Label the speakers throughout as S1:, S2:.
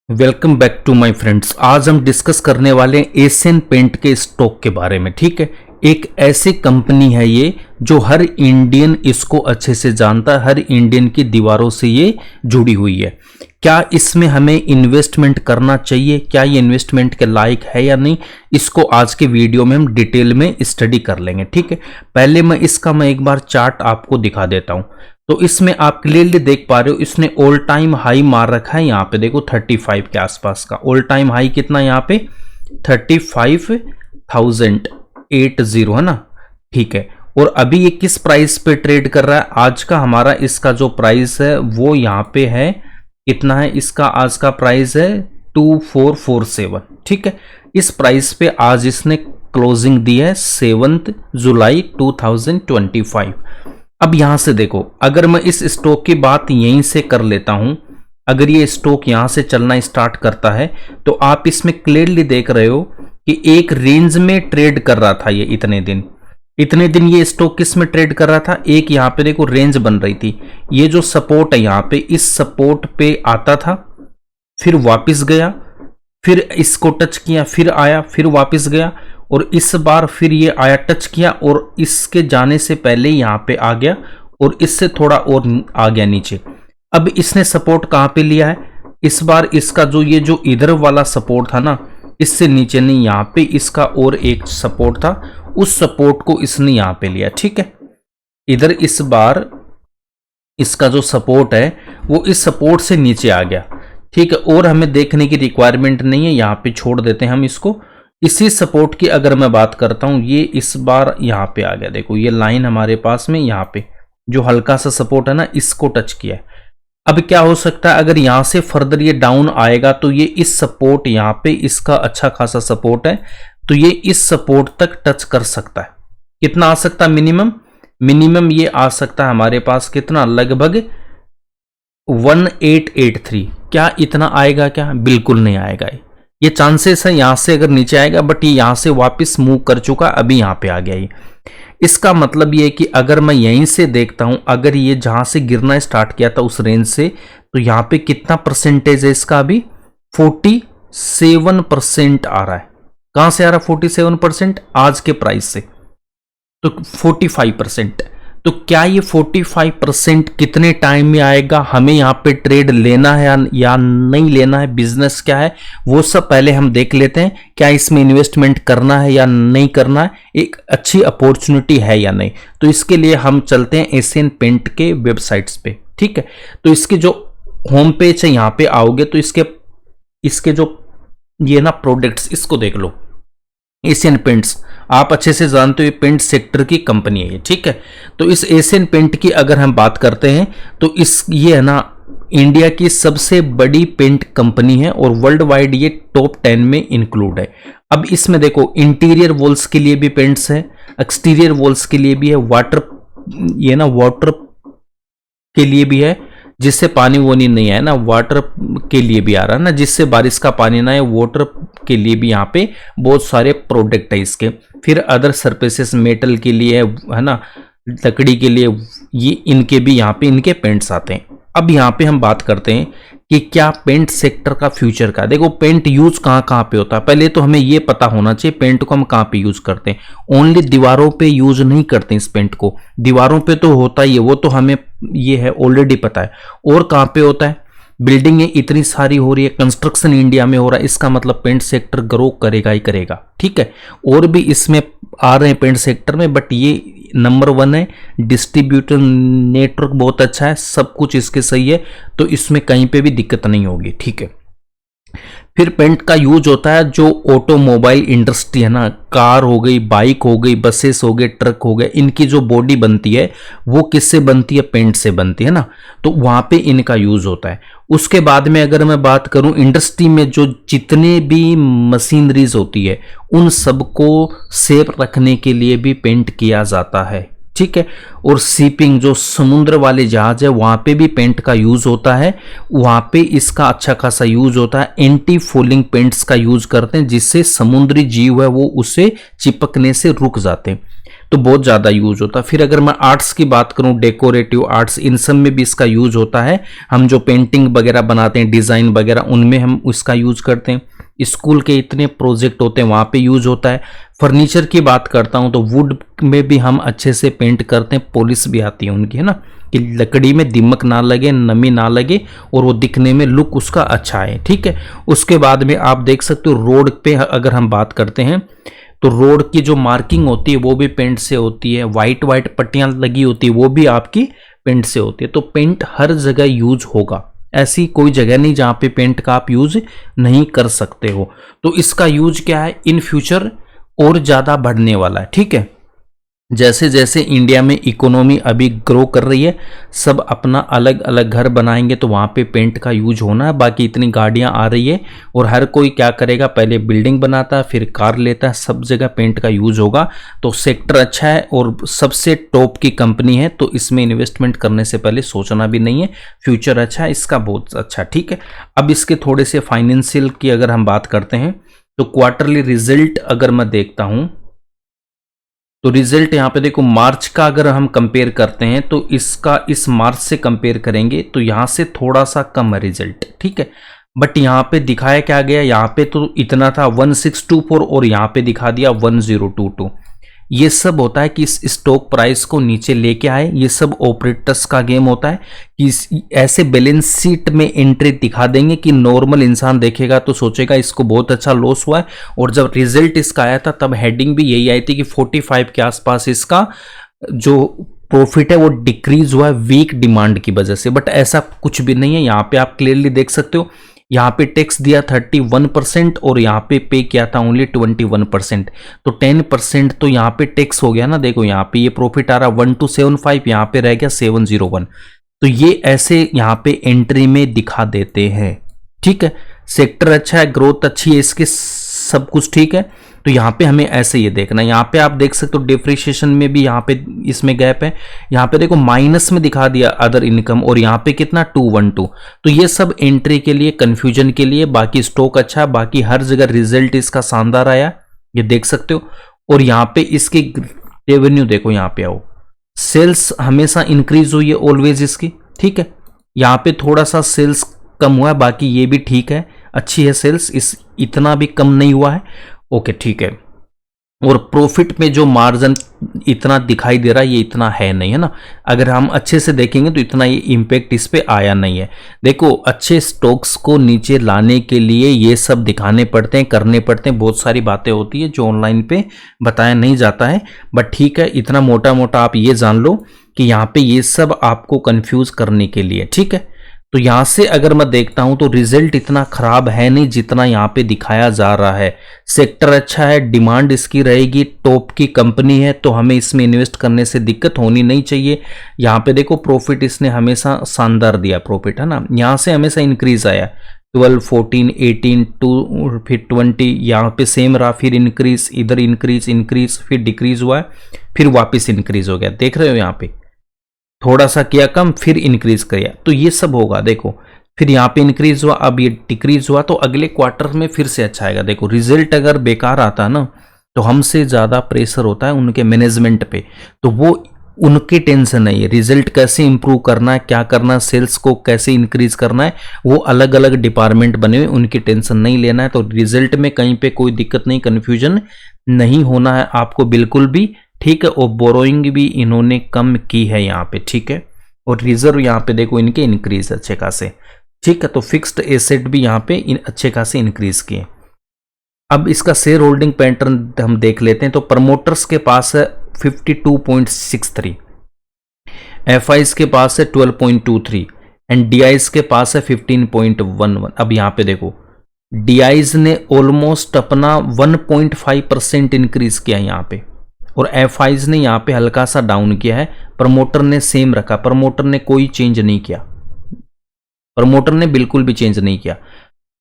S1: Welcome back to my friends. आज हम discuss करने वाले हैं एशियन पेंट के स्टॉक के बारे में। ठीक है, एक ऐसी कंपनी है ये जो हर इंडियन इसको अच्छे से जानता है, हर इंडियन की दीवारों से ये जुड़ी हुई है। क्या इसमें हमें इन्वेस्टमेंट करना चाहिए, क्या ये इन्वेस्टमेंट के लायक है या नहीं, इसको आज के वीडियो में हम डिटेल में स्टडी कर लेंगे। ठीक है, पहले मैं एक बार चार्ट आपको दिखा देता हूं। तो इसमें आप क्लियरली देख पा रहे हो, इसने ऑल टाइम हाई मार रखा है। यहाँ पे देखो 35 के आसपास का ऑल टाइम हाई कितना, यहाँ पे 35,080 है ना। ठीक है, और अभी ये किस प्राइस पे ट्रेड कर रहा है? आज का हमारा इसका जो प्राइस है वो यहाँ पे है, कितना है इसका आज का प्राइस है 2447। ठीक है, इस प्राइस पे आज इसने क्लोजिंग दी है 7 जुलाई 2025। अब यहां से देखो, अगर मैं इस स्टॉक की बात यहीं से कर लेता हूं, अगर ये स्टॉक यहां से चलना स्टार्ट करता है तो आप इसमें क्लियरली देख रहे हो कि एक रेंज में ट्रेड कर रहा था ये इतने दिन ये स्टॉक किस में ट्रेड कर रहा था? एक यहां पे देखो रेंज बन रही थी, ये जो सपोर्ट है यहां पे, इस सपोर्ट पे आता था, फिर वापस गया, फिर इसको टच किया, फिर आया, फिर वापस गया, और इस बार फिर ये आया, टच किया, और इसके जाने से पहले यहां पे आ गया और इससे थोड़ा और आ गया नीचे। अब इसने सपोर्ट कहां पे लिया है? इस बार इसका ये जो इधर वाला सपोर्ट था ना, इससे नीचे नहीं, यहां पे इसका और एक सपोर्ट था, उस सपोर्ट को इसने यहां पे लिया। ठीक है, इधर इस बार इसका जो सपोर्ट है वो इस सपोर्ट से नीचे आ गया। ठीक है, और हमें देखने की रिक्वायरमेंट नहीं है, यहां पे छोड़ देते हैं हम इसको। इसी सपोर्ट की अगर मैं बात करता हूं, ये इस बार यहां पे आ गया, देखो ये लाइन हमारे पास में, यहां पे जो हल्का सा सपोर्ट है ना, इसको टच किया है। अब क्या हो सकता है, अगर यहां से फर्दर ये डाउन आएगा तो ये इस सपोर्ट, यहां पे इसका अच्छा खासा सपोर्ट है, तो ये इस सपोर्ट तक टच कर सकता है। कितना आ सकता है? मिनिमम ये आ सकता है हमारे पास कितना, लगभग 1883। क्या इतना आएगा? क्या बिल्कुल नहीं आएगा। ये चांसेस है यहां से अगर नीचे आएगा, बट ये यहां से वापस मूव कर चुका, अभी यहां पे आ गया ये। इसका मतलब ये है कि अगर मैं यहीं से देखता हूं, अगर ये जहां से गिरना स्टार्ट किया था उस रेंज से, तो यहां पे कितना परसेंटेज है इसका? अभी 47% आ रहा है। कहां से आ रहा है 47%? आज के प्राइस से तो 45%। तो क्या ये 45% कितने टाइम में आएगा? हमें यहां पे ट्रेड लेना है या नहीं लेना है, बिजनेस क्या है वो सब पहले हम देख लेते हैं। क्या इसमें इन्वेस्टमेंट करना है या नहीं करना है, एक अच्छी अपॉर्चुनिटी है या नहीं। तो इसके लिए हम चलते हैं एशियन पेंट के वेबसाइट्स पे। ठीक है, तो इसके जो होम पेज है यहां पे आओगे तो इसके जो ये ना प्रोडक्ट्स, इसको देख लो। एशियन पेंट्स आप अच्छे से जानते हो, ये पेंट सेक्टर की कंपनी है ये। ठीक है, तो इस एशियन पेंट की अगर हम बात करते हैं तो ये है ना इंडिया की सबसे बड़ी पेंट कंपनी है और वर्ल्ड वाइड ये टॉप 10 में इंक्लूड है। अब इसमें देखो, इंटीरियर वॉल्स के लिए भी पेंट्स है, एक्सटीरियर वॉल्स के लिए भी है, वाटर के लिए भी है, जिससे पानी वोनी नहीं है ना, वाटर के लिए भी आ रहा है ना, जिससे बारिश का पानी ना है, वाटर के लिए भी यहाँ पे बहुत सारे प्रोडक्ट है इसके। फिर अदर सरफेसेस मेटल के लिए है ना, लकड़ी के लिए, ये इनके भी यहाँ पे इनके पेंट्स आते हैं। अब यहाँ पे हम बात करते हैं कि क्या पेंट सेक्टर का फ्यूचर का। देखो पेंट यूज कहाँ पे होता है, पहले तो हमें ये पता होना चाहिए पेंट को हम कहाँ पे यूज करते हैं। ओनली दीवारों पे यूज नहीं करते इस पेंट को, दीवारों पे तो होता ही है, वो तो हमें ये है ऑलरेडी पता है। और कहाँ पे होता है? बिल्डिंगें इतनी सारी हो रही है, कंस्ट्रक्शन इंडिया में हो रहा है, इसका मतलब पेंट सेक्टर ग्रो करेगा ही करेगा। ठीक है, और भी इसमें आ रहे हैं पेंट सेक्टर में, बट ये नंबर 1 है। डिस्ट्रीब्यूटर नेटवर्क बहुत अच्छा है, सब कुछ इसके सही है, तो इसमें कहीं पे भी दिक्कत नहीं होगी। ठीक है, फिर पेंट का यूज होता है जो ऑटोमोबाइल इंडस्ट्री है ना, कार हो गई, बाइक हो गई, बसेस हो गए, ट्रक हो गए, इनकी जो बॉडी बनती है वो किससे बनती है? पेंट से बनती है ना, तो वहां पे इनका यूज होता है। उसके बाद में अगर मैं बात करूं, इंडस्ट्री में जो जितने भी मशीनरीज होती है उन सबको सेफ रखने के लिए भी पेंट किया जाता है। ठीक है, और शिपिंग जो समुद्र वाले जहाज है वहां पे भी पेंट का यूज होता है, वहां पे इसका अच्छा खासा यूज होता है। एंटी फूलिंग पेंट्स का यूज करते हैं, जिससे समुद्री जीव है वो उससे चिपकने से रुक जाते हैं। तो बहुत ज़्यादा यूज होता है। फिर अगर मैं आर्ट्स की बात करूं, डेकोरेटिव आर्ट्स, इन सब में भी इसका यूज होता है। हम जो पेंटिंग वगैरह बनाते हैं, डिज़ाइन वगैरह, उनमें हम इसका यूज करते हैं। स्कूल के इतने प्रोजेक्ट होते हैं वहाँ पे यूज होता है। फर्नीचर की बात करता हूँ तो वुड में भी हम अच्छे से पेंट करते हैं, पॉलिश भी आती है उनकी, है ना, कि लकड़ी में दीमक ना लगे, नमी ना लगे और वो दिखने में लुक उसका अच्छा है। ठीक है, उसके बाद में आप देख सकते हो रोड पे अगर हम बात करते हैं तो रोड की जो मार्किंग होती है वो भी पेंट से होती है। वाइट वाइट पट्टियां लगी होती है वो भी आपकी पेंट से होती है। तो पेंट हर जगह यूज होगा, ऐसी कोई जगह नहीं जहां पे पेंट का आप यूज नहीं कर सकते हो। तो इसका यूज क्या है, इन फ्यूचर और ज्यादा बढ़ने वाला है। ठीक है, जैसे जैसे इंडिया में इकोनॉमी अभी ग्रो कर रही है, सब अपना अलग अलग घर बनाएंगे तो वहाँ पे पेंट का यूज होना है। बाकी इतनी गाड़ियाँ आ रही है और हर कोई क्या करेगा, पहले बिल्डिंग बनाता है फिर कार लेता है, सब जगह पेंट का यूज होगा। तो सेक्टर अच्छा है और सबसे टॉप की कंपनी है, तो इसमें इन्वेस्टमेंट करने से पहले सोचना भी नहीं है। फ्यूचर अच्छा है इसका, बहुत अच्छा। ठीक है, अब इसके थोड़े से फाइनेंशियल की अगर हम बात करते हैं तो क्वार्टरली रिजल्ट अगर मैं देखता हूं तो रिजल्ट यहाँ पे देखो, मार्च का अगर हम कंपेयर करते हैं तो इसका इस मार्च से कंपेयर करेंगे तो यहाँ से थोड़ा सा कम है रिजल्ट। ठीक है, बट यहाँ पे दिखाया क्या गया, यहाँ पे तो इतना था 1624 और यहाँ पे दिखा दिया 1022। ये सब होता है कि इस स्टॉक प्राइस को नीचे लेके आए, ये सब ऑपरेटर्स का गेम होता है कि ऐसे बैलेंस शीट में एंट्री दिखा देंगे कि नॉर्मल इंसान देखेगा तो सोचेगा इसको बहुत अच्छा लॉस हुआ है। और जब रिजल्ट इसका आया था तब हेडिंग भी यही आई थी कि 45 के आसपास इसका जो प्रॉफिट है वो डिक्रीज हुआ है वीक डिमांड की वजह से। बट ऐसा कुछ भी नहीं है, यहाँ पे आप क्लियरली देख सकते हो, यहाँ पे टैक्स दिया 31% और यहाँ पे किया था ओनली 21%। तो 10% तो यहाँ पे टैक्स हो गया ना। देखो यहाँ पे ये प्रॉफिट आ रहा 1275, यहाँ पे रह गया 701। तो ये ऐसे यहाँ पे एंट्री में दिखा देते हैं। ठीक है, सेक्टर अच्छा है, ग्रोथ अच्छी है इसके, सब कुछ ठीक है। तो यहाँ पे हमें ऐसे ये देखना है। यहाँ पे आप देख सकते हो डिप्रिसिएशन में भी यहाँ पे इसमें गैप है। यहाँ पे देखो माइनस में दिखा दिया अदर इनकम और यहाँ पे कितना 212। तो ये सब एंट्री के लिए, कंफ्यूजन के लिए। बाकी स्टॉक अच्छा, बाकी हर जगह रिजल्ट इसका शानदार आया, ये देख सकते हो। और यहाँ पे इसकी रेवेन्यू देखो, यहाँ पे आओ, सेल्स हमेशा इंक्रीज हुई है ऑलवेज इसकी। ठीक है, यहाँ पे थोड़ा सा सेल्स कम हुआ है, बाकी ये भी ठीक है, अच्छी है सेल्स, इस इतना भी कम नहीं हुआ है। ओके ठीक है, और प्रॉफिट में जो मार्जिन इतना दिखाई दे रहा है ये इतना है नहीं, है ना। अगर हम अच्छे से देखेंगे तो इतना ये इम्पैक्ट इस पे आया नहीं है। देखो अच्छे स्टॉक्स को नीचे लाने के लिए ये सब दिखाने पड़ते हैं, करने पड़ते हैं, बहुत सारी बातें होती है जो ऑनलाइन पे बताया नहीं जाता है। बट ठीक है, इतना मोटा मोटा आप ये जान लो कि यहाँ पे ये सब आपको कंफ्यूज करने के लिए। ठीक है, तो यहां से अगर मैं देखता हूं तो रिजल्ट इतना खराब है नहीं जितना यहां पे दिखाया जा रहा है। सेक्टर अच्छा है, डिमांड इसकी रहेगी, टॉप की कंपनी है, तो हमें इसमें इन्वेस्ट करने से दिक्कत होनी नहीं चाहिए। यहां पे देखो प्रॉफिट इसने हमेशा शानदार दिया, प्रॉफिट है ना, यहां से हमेशा इंक्रीज आया 12, 14, 18, 2 फिर 20, यहाँ पे सेम रहा, फिर इंक्रीज, इधर इंक्रीज फिर डिक्रीज हुआ है, फिर वापस इंक्रीज हो गया। देख रहे हो यहाँ पे थोड़ा सा किया कम फिर इंक्रीज किया, तो ये सब होगा। देखो फिर यहाँ पे इंक्रीज हुआ, अब ये डिक्रीज हुआ, तो अगले क्वार्टर में फिर से अच्छा आएगा। देखो रिजल्ट अगर बेकार आता है ना तो हमसे ज़्यादा प्रेशर होता है उनके मैनेजमेंट पे, तो वो उनकी टेंशन नहीं है। रिजल्ट कैसे इंप्रूव करना है, क्या करना है, सेल्स को कैसे इंक्रीज करना है, वो अलग अलग डिपार्टमेंट बने हुए, उनकी टेंशन नहीं लेना है। तो रिजल्ट में कहीं पे कोई दिक्कत नहीं, कन्फ्यूजन नहीं होना है आपको बिल्कुल भी। ठीक है, और बोरोइंग भी इन्होंने कम की है यहाँ पे। ठीक है, और रिजर्व यहाँ पे देखो इनके इंक्रीज अच्छे खासे। ठीक है, तो फिक्स्ड एसेट भी यहाँ पे अच्छे खासे इंक्रीज किए। अब इसका शेयर होल्डिंग पैटर्न हम देख लेते हैं। तो प्रमोटर्स के पास है 52.63, एफआईज के पास है 12.23 एंड डीआईज के पास है 15.11। अब यहाँ पे देखो डीआईज ने ऑलमोस्ट अपना 1.5% इंक्रीज किया यहाँ पे, और एफआईज ने यहाँ पे हल्का सा डाउन किया है। प्रमोटर ने सेम रखा, प्रमोटर ने कोई चेंज नहीं किया, प्रमोटर ने बिल्कुल भी चेंज नहीं किया।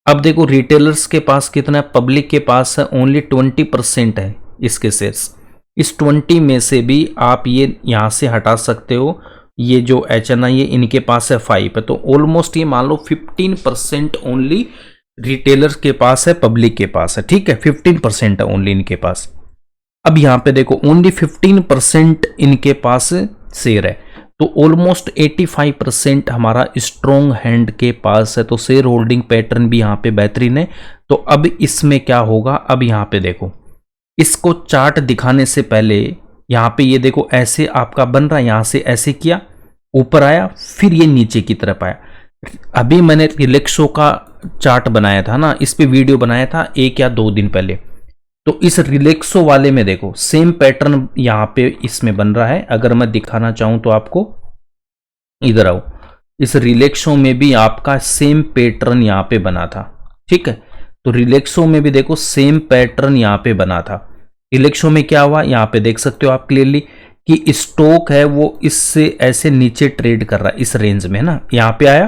S1: अब देखो रिटेलर्स के पास कितना है, पब्लिक के पास है ओनली 20% है इसके शेयर्स। इस 20 में से भी आप ये यहाँ से हटा सकते हो, ये जो HNI है इनके पास है 5 है, तो ऑलमोस्ट ये मान लो 15% ओनली रिटेलर्स के पास है, पब्लिक के पास है। ठीक है, 15% है ओनली इनके पास। अब यहाँ पे देखो ओनली 15% इनके पास शेयर है, तो ऑलमोस्ट 85% हमारा स्ट्रॉन्ग हैंड के पास है, तो शेयर होल्डिंग पैटर्न भी यहाँ पे बेहतरीन है। तो अब इसमें क्या होगा, अब यहाँ पे देखो इसको चार्ट दिखाने से पहले यहाँ पे ये देखो ऐसे आपका बन रहा है, यहाँ से ऐसे किया, ऊपर आया, फिर ये नीचे की तरफ आया। अभी मैंने रिलैक्सो का चार्ट बनाया था ना, इस पे वीडियो बनाया था 1 या 2 दिन पहले, तो इस रिलैक्सो वाले में देखो सेम पैटर्न यहां पे इसमें बन रहा है। अगर मैं दिखाना चाहूं तो आपको, इधर आओ, इस रिलैक्सो में भी आपका सेम पैटर्न यहां पे बना था, ठीक है। तो रिलैक्सो में भी देखो सेम पैटर्न यहां पे बना था। रिलैक्सो में क्या हुआ, यहां पे देख सकते हो आप क्लियरली कि स्टॉक है वो इससे ऐसे नीचे ट्रेड कर रहा है इस रेंज में, है ना। यहां पे आया,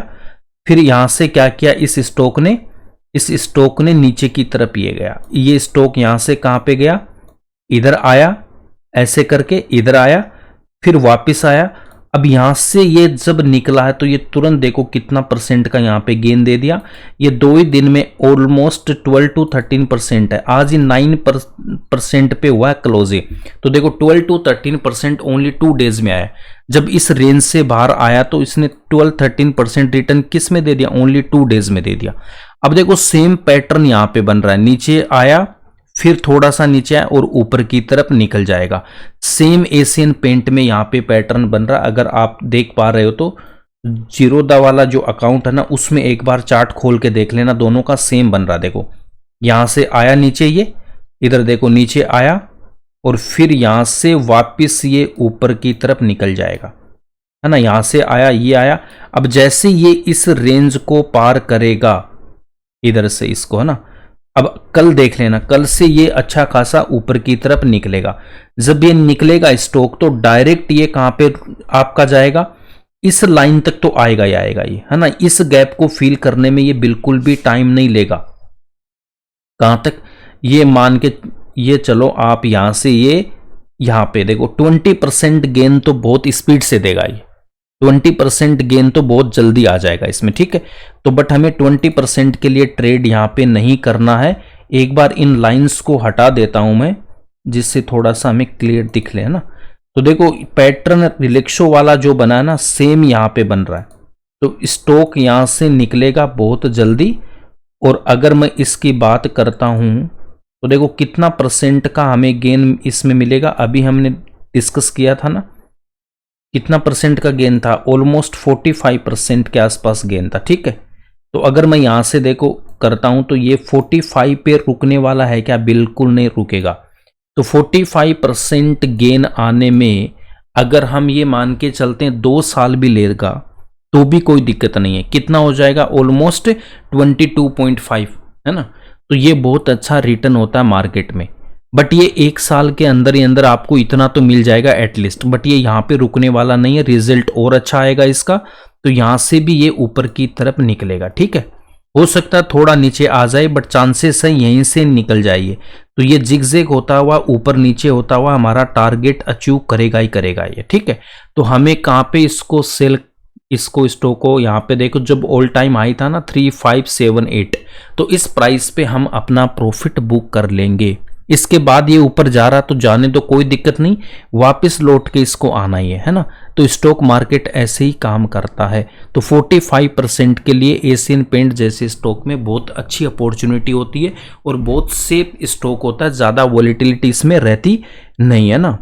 S1: फिर यहां से क्या किया, इस स्टॉक ने नीचे की तरफ ये गया, ये स्टॉक यहां से कहां पे गया, इधर आया, ऐसे करके इधर आया, फिर वापस आया। अब यहां से ये जब निकला है तो ये तुरंत देखो कितना परसेंट का यहां पे गेन दे दिया। ये 2 ही दिन में ऑलमोस्ट 12 to 13% है। आज ही 9% पे हुआ है क्लोज। तो देखो 12 to 13% ओनली 2 डेज में आया। जब इस रेंज से बाहर आया तो इसने 12-13% रिटर्न किस में दे दिया, ओनली 2 डेज में दे दिया। अब देखो सेम पैटर्न यहां पे बन रहा है, नीचे आया, फिर थोड़ा सा नीचे आया और ऊपर की तरफ निकल जाएगा। सेम एशियन पेंट में यहां पे पैटर्न बन रहा है। अगर आप देख पा रहे हो तो जीरोदा वाला जो अकाउंट है ना, उसमें एक बार चार्ट खोल के देख लेना, दोनों का सेम बन रहा। देखो यहां से आया नीचे, ये इधर देखो नीचे आया और फिर यहां से वापिस ये ऊपर की तरफ निकल जाएगा, है ना। यहां से आया, ये आया। अब जैसे ये इस रेंज को पार करेगा इधर से इसको, है ना, अब कल देख लेना, कल से ये अच्छा खासा ऊपर की तरफ निकलेगा। जब ये निकलेगा स्टॉक तो डायरेक्ट ये कहां पे आपका जाएगा, इस लाइन तक तो आएगा ही आएगा ये, है ना। इस गैप को फील करने में ये बिल्कुल भी टाइम नहीं लेगा। कहां तक, ये मान के ये चलो आप यहां से ये यहां पे देखो 20% गेन तो बहुत स्पीड से देगा ये, 20% गेन तो बहुत जल्दी आ जाएगा इसमें, ठीक है। तो बट हमें 20% के लिए ट्रेड यहां पे नहीं करना है। एक बार इन लाइंस को हटा देता हूं मैं, जिससे थोड़ा सा हमें क्लियर दिख ले, है ना। तो देखो पैटर्न रिलैक्सो वाला जो बना है ना, सेम यहां पे बन रहा है। तो स्टॉक यहां से निकलेगा बहुत जल्दी। और अगर मैं इसकी बात करता हूं तो देखो कितना परसेंट का हमें गेन इसमें मिलेगा। अभी हमने डिस्कस किया था ना, कितना परसेंट का गेन था, ऑलमोस्ट 45% के आसपास गेन था, ठीक है। तो अगर मैं यहां से देखो करता हूं तो ये 45 पे रुकने वाला है क्या, बिल्कुल नहीं रुकेगा। तो 45% गेन आने में अगर हम ये मान के चलते हैं 2 साल भी लेगा तो भी कोई दिक्कत नहीं है। कितना हो जाएगा, ऑलमोस्ट 22.5, है ना। तो ये बहुत अच्छा रिटर्न होता है मार्केट में। बट ये 1 साल के अंदर ही अंदर आपको इतना तो मिल जाएगा एटलीस्ट। बट ये यहाँ पे रुकने वाला नहीं है, रिजल्ट और अच्छा आएगा इसका। तो यहाँ से भी ये ऊपर की तरफ निकलेगा, ठीक है। हो सकता है थोड़ा नीचे आ जाए बट चांसेस है यहीं से निकल जाइए। तो ये जिगजैग होता हुआ ऊपर नीचे होता हुआ हमारा टारगेट अचीव करेगा ही करेगा ये, ठीक है। तो हमें कहाँ पे इसको सेल, इसको स्टॉक को यहाँ पे देखो, जब ऑल टाइम हाई था ना 3578, तो इस प्राइस पे हम अपना प्रॉफिट बुक कर लेंगे। इसके बाद ये ऊपर जा रहा तो जाने तो कोई दिक्कत नहीं, वापस लौट के इसको आना ही है ना। तो स्टॉक मार्केट ऐसे ही काम करता है। तो 45% के लिए एशियन पेंट जैसे स्टॉक में बहुत अच्छी अपॉर्चुनिटी होती है और बहुत सेफ स्टॉक होता है, ज़्यादा वॉलेटिलिटी इसमें रहती नहीं है ना,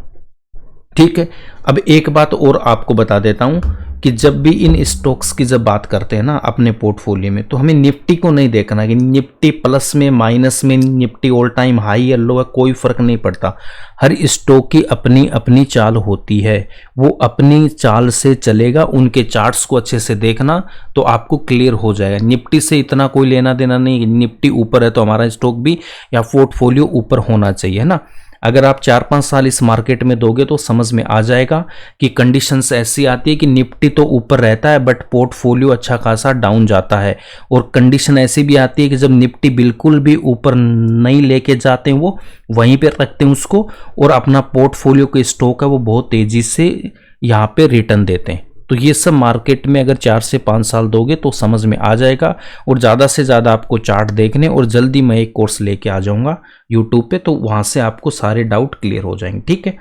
S1: ठीक है। अब एक बात और आपको बता देता हूं कि जब भी इन स्टॉक्स की जब बात करते हैं ना अपने पोर्टफोलियो में, तो हमें निफ्टी को नहीं देखना कि निफ्टी प्लस में माइनस में, निफ्टी ऑल टाइम हाई या लो है, कोई फर्क नहीं पड़ता। हर स्टॉक की अपनी अपनी चाल होती है, वो अपनी चाल से चलेगा। उनके चार्ट्स को अच्छे से देखना तो आपको क्लियर हो जाएगा। निफ्टी से इतना कोई लेना देना नहीं, निफ्टी ऊपर है तो हमारा स्टॉक भी या पोर्टफोलियो ऊपर होना चाहिए, है ना। अगर आप 4-5 साल इस मार्केट में दोगे तो समझ में आ जाएगा कि कंडीशंस ऐसी आती है कि निफ्टी तो ऊपर रहता है बट पोर्टफोलियो अच्छा खासा डाउन जाता है। और कंडीशन ऐसी भी आती है कि जब निफ्टी बिल्कुल भी ऊपर नहीं लेके जाते हैं, वो वहीं पे रखते हैं उसको, और अपना पोर्टफोलियो के स्टॉक है वो बहुत तेजी से यहाँ पे रिटर्न देते हैं। तो ये सब मार्केट में अगर 4 से 5 साल दोगे तो समझ में आ जाएगा। और ज़्यादा से ज़्यादा आपको चार्ट देखने, और जल्दी मैं एक कोर्स लेके आ जाऊँगा यूट्यूब पे, तो वहाँ से आपको सारे डाउट क्लियर हो जाएंगे। ठीक है,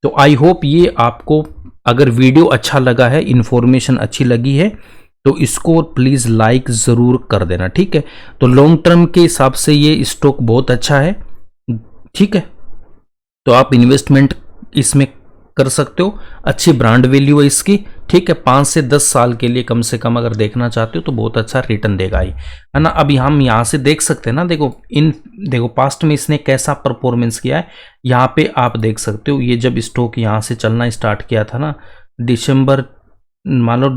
S1: तो आई होप ये आपको अगर वीडियो अच्छा लगा है, इन्फॉर्मेशन अच्छी लगी है, तो इसको प्लीज़ लाइक ज़रूर कर देना। ठीक है, तो लॉन्ग टर्म के हिसाब से ये स्टॉक बहुत अच्छा है। ठीक है, तो आप इन्वेस्टमेंट इसमें कर सकते हो, अच्छी ब्रांड वैल्यू है इसकी। ठीक है, 5 से 10 साल के लिए कम से कम अगर देखना चाहते हो तो बहुत अच्छा रिटर्न देगा ही, है ना। अभी हम यहाँ से देख सकते हैं ना, देखो पास्ट में इसने कैसा परफॉर्मेंस किया है, यहाँ पे आप देख सकते हो। ये जब स्टॉक यहाँ से चलना स्टार्ट किया था ना, दिसंबर मान लो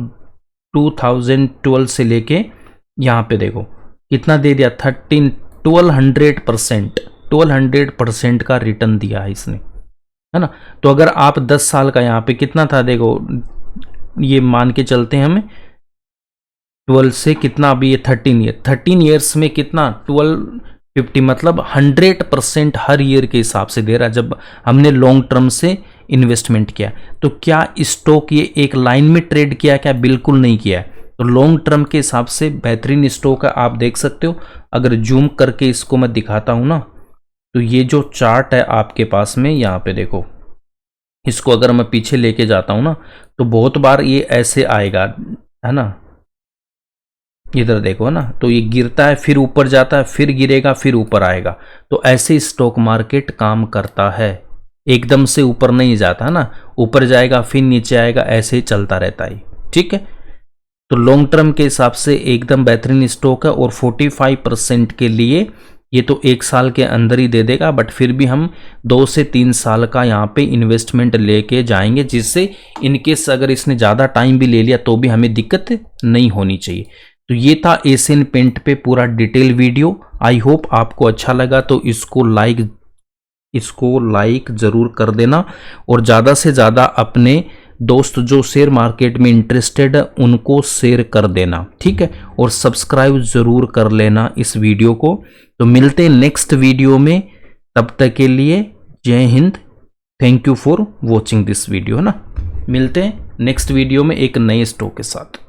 S1: 2012 से लेके यहाँ पे देखो कितना दे दिया, 1200% का रिटर्न दिया है इसने, है ना। तो अगर आप 10 साल का यहाँ पे कितना था, देखो ये मान के चलते हैं हमें 12 से कितना, अभी ये 13 ईयर्स में कितना 1250, मतलब 100% हर ईयर के हिसाब से दे रहा है जब हमने लॉन्ग टर्म से इन्वेस्टमेंट किया। तो क्या स्टॉक ये एक लाइन में ट्रेड किया, क्या बिल्कुल नहीं किया है। तो लॉन्ग टर्म के हिसाब से बेहतरीन स्टॉक है, आप देख सकते हो। अगर जूम करके इसको मैं दिखाता हूं ना, तो ये जो चार्ट है आपके पास में, यहाँ पे देखो, इसको अगर मैं पीछे लेके जाता हूं ना, तो बहुत बार ये ऐसे आएगा, है ना। इधर देखो ना, तो ये गिरता है, फिर ऊपर जाता है, फिर गिरेगा, फिर ऊपर आएगा। तो ऐसे स्टॉक मार्केट काम करता है, एकदम से ऊपर नहीं जाता ना, ऊपर जाएगा फिर नीचे आएगा, ऐसे ही चलता रहता है। ठीक है, तो लॉन्ग टर्म के हिसाब से एकदम बेहतरीन स्टॉक है। और 45% के लिए ये तो 1 साल के अंदर ही दे देगा, बट फिर भी हम 2 से 3 साल का यहाँ पे इन्वेस्टमेंट लेके जाएंगे, जिससे इनकेस अगर इसने ज़्यादा टाइम भी ले लिया तो भी हमें दिक्कत नहीं होनी चाहिए। तो ये था एशियन पेंट पे पूरा डिटेल वीडियो। आई होप आपको अच्छा लगा, तो इसको लाइक ज़रूर कर देना, और ज़्यादा से ज़्यादा अपने दोस्त जो शेयर मार्केट में इंटरेस्टेड है उनको शेयर कर देना। ठीक है, और सब्सक्राइब ज़रूर कर लेना इस वीडियो को। तो मिलते हैं नेक्स्ट वीडियो में, तब तक के लिए जय Hind. Thank you for watching this video, है ना। मिलते हैं नेक्स्ट वीडियो में एक नए स्टॉक के साथ।